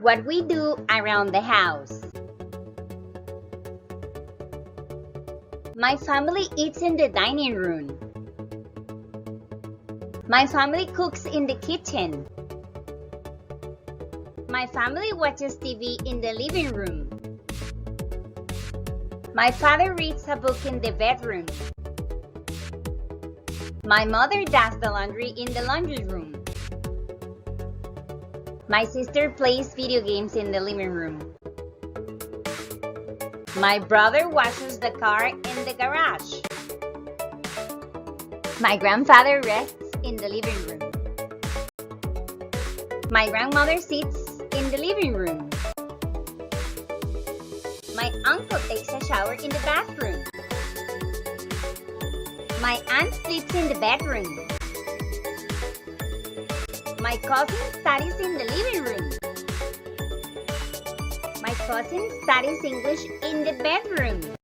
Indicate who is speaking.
Speaker 1: What we do around the house. My family eats in the dining room. My family cooks in the kitchen. My family watches TV in the living room. My father reads a book in the bedroom. My mother does the laundry in the laundry room. My sister plays video games in the living room. My brother washes the car in the garage. My grandfather rests in the living room. My grandmother sits in the living room. My uncle takes a shower in the bathroom. My aunt sleeps in the bedroom. My cousin studies in the living room. My cousin studies English in the bedroom.